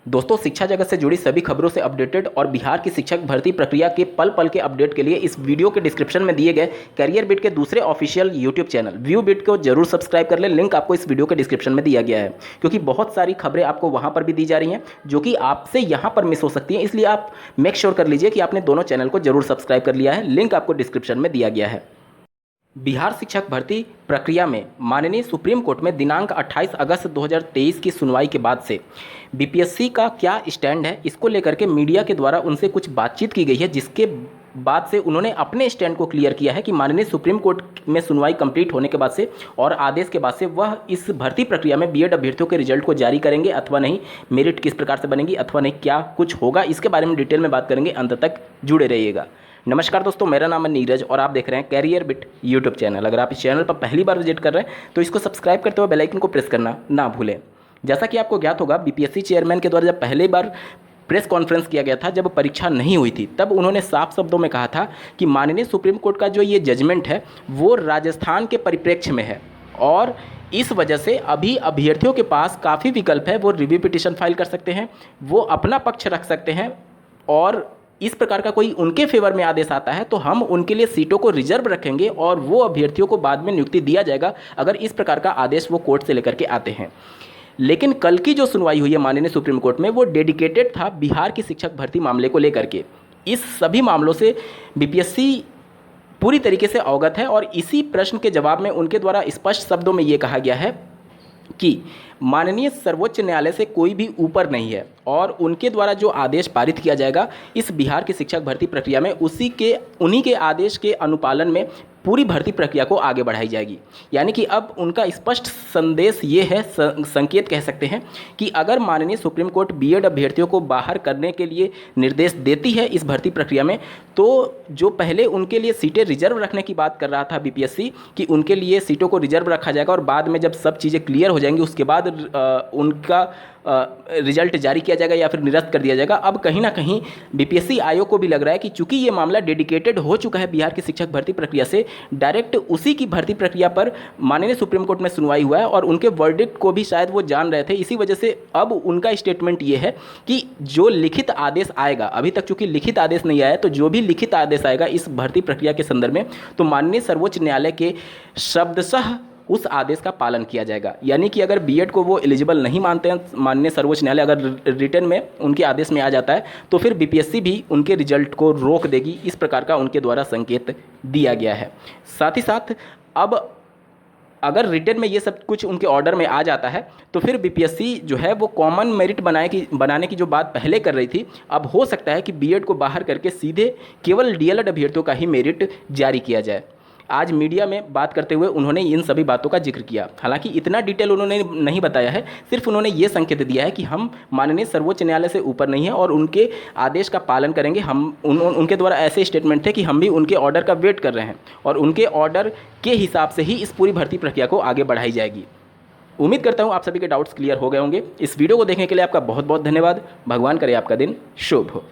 दोस्तों, शिक्षा जगत से जुड़ी सभी खबरों से अपडेटेड और बिहार की शिक्षक भर्ती प्रक्रिया के पल पल के अपडेट के लिए इस वीडियो के डिस्क्रिप्शन में दिए गए करियर बिट के दूसरे official YouTube channel view bit को जरूर सब्सक्राइब कर लें। लिंक आपको इस वीडियो के डिस्क्रिप्शन में दिया गया है, क्योंकि बहुत सारी खबरें आपको वहां पर भी दी जा रही हैं जो कि आपसे यहां पर मिस हो सकती हैं। इसलिए आप मेक श्योर कर लीजिए कि आपने दोनों चैनल को जरूर सब्सक्राइब कर लिया है। लिंक आपको डिस्क्रिप्शन में दिया गया है। बिहार शिक्षक भर्ती प्रक्रिया में माननीय सुप्रीम कोर्ट में दिनांक 28 अगस्त 2023 की सुनवाई के बाद से बीपीएससी का क्या स्टैंड है, इसको लेकर के मीडिया के द्वारा उनसे कुछ बातचीत की गई है, जिसके बाद से उन्होंने अपने स्टैंड को क्लियर किया है कि माननीय सुप्रीम कोर्ट में सुनवाई कंप्लीट होने के बाद से और आदेश के बाद से वह इस भर्ती प्रक्रिया में बीएड अभ्यर्थियों के रिजल्ट को जारी करेंगे अथवा नहीं, मेरिट किस प्रकार से बनेगी अथवा नहीं, क्या कुछ होगा, इसके बारे में डिटेल में बात करेंगे। अंत तक जुड़े रहिएगा। नमस्कार दोस्तों, मेरा नाम है नीरज और आप देख रहे हैं कैरियर बिट यूट्यूब चैनल। अगर आप इस चैनल पर पहली बार विजिट कर रहे हैं तो इसको सब्सक्राइब करते हुए बेल आइकन को प्रेस करना ना भूलें। जैसा कि आपको ज्ञात होगा, बीपीएससी चेयरमैन के द्वारा जब पहली बार प्रेस कॉन्फ्रेंस किया गया था, जब परीक्षा नहीं हुई थी, तब उन्होंने साफ शब्दों में कहा था कि माननीय सुप्रीम कोर्ट का जो ये जजमेंट है वो राजस्थान के परिप्रेक्ष्य में है और इस वजह से अभी अभ्यर्थियों के पास काफ़ी विकल्प है। वो रिव्यू पिटीशन फाइल कर सकते हैं, वो अपना पक्ष रख सकते हैं और इस प्रकार का कोई उनके फेवर में आदेश आता है तो हम उनके लिए सीटों को रिजर्व रखेंगे और वो अभ्यर्थियों को बाद में नियुक्ति दिया जाएगा अगर इस प्रकार का आदेश वो कोर्ट से लेकर के आते हैं। लेकिन कल की जो सुनवाई हुई है माननीय सुप्रीम कोर्ट में, वो डेडिकेटेड था बिहार की शिक्षक भर्ती मामले को लेकर के। इस सभी मामलों से बीपीएससी पूरी तरीके से अवगत है और इसी प्रश्न के जवाब में उनके द्वारा स्पष्ट शब्दों में ये कहा गया है कि माननीय सर्वोच्च न्यायालय से कोई भी ऊपर नहीं है और उनके द्वारा जो आदेश पारित किया जाएगा इस बिहार की शिक्षक भर्ती प्रक्रिया में, उन्हीं के आदेश के अनुपालन में पूरी भर्ती प्रक्रिया को आगे बढ़ाई जाएगी। यानी कि अब उनका स्पष्ट संदेश ये है, संकेत कह सकते हैं कि अगर माननीय सुप्रीम कोर्ट बीएड अभ्यर्थियों को बाहर करने के लिए निर्देश देती है इस भर्ती प्रक्रिया में, तो जो पहले उनके लिए सीटें रिजर्व रखने की बात कर रहा था बीपीएससी कि उनके लिए सीटों को रिजर्व रखा जाएगा और बाद में जब सब चीज़ें क्लियर हो जाएंगी उसके बाद उनका रिजल्ट जारी किया जाएगा या फिर निरस्त कर दिया जाएगा। अब कहीं ना कहीं बीपीएससी आयोग को भी लग रहा है कि चूंकि ये मामला डेडिकेटेड हो चुका है बिहार की शिक्षक भर्ती प्रक्रिया से, डायरेक्ट उसी की भर्ती प्रक्रिया पर माननीय सुप्रीम कोर्ट में सुनवाई हुआ है और उनके वर्डिक्ट को भी शायद वो जान रहे थे। इसी वजह से अब उनका स्टेटमेंट ये है कि जो लिखित आदेश आएगा, अभी तक चूंकि लिखित आदेश नहीं आया, तो जो भी लिखित आदेश आएगा इस भर्ती प्रक्रिया के संदर्भ में, तो माननीय सर्वोच्च न्यायालय के शब्दशः उस आदेश का पालन किया जाएगा। यानी कि अगर बीएड को वो एलिजिबल नहीं मानते हैं, माननीय सर्वोच्च न्यायालय अगर रिटर्न में उनके आदेश में आ जाता है, तो फिर बीपीएससी भी उनके रिजल्ट को रोक देगी। इस प्रकार का उनके द्वारा संकेत दिया गया है। साथ ही साथ अब अगर रिटर्न में ये सब कुछ उनके ऑर्डर में आ जाता है तो फिर बीपीएससी जो है वो कॉमन मेरिट बनाने की जो बात पहले कर रही थी, अब हो सकता है कि बीएड को बाहर करके सीधे केवल डीएलएड अभ्यर्थियों का ही मेरिट जारी किया जाए। आज मीडिया में बात करते हुए उन्होंने इन सभी बातों का जिक्र किया। हालांकि इतना डिटेल उन्होंने नहीं बताया है, सिर्फ उन्होंने ये संकेत दिया है कि हम माननीय सर्वोच्च न्यायालय से ऊपर नहीं है और उनके आदेश का पालन करेंगे। उनके द्वारा ऐसे स्टेटमेंट थे कि हम भी उनके ऑर्डर का वेट कर रहे हैं और उनके ऑर्डर के हिसाब से ही इस पूरी भर्ती प्रक्रिया को आगे बढ़ाई जाएगी। उम्मीद करता हूँ आप सभी के डाउट्स क्लियर हो गए होंगे। इस वीडियो को देखने के लिए आपका बहुत बहुत धन्यवाद। भगवान करे आपका दिन शुभ हो।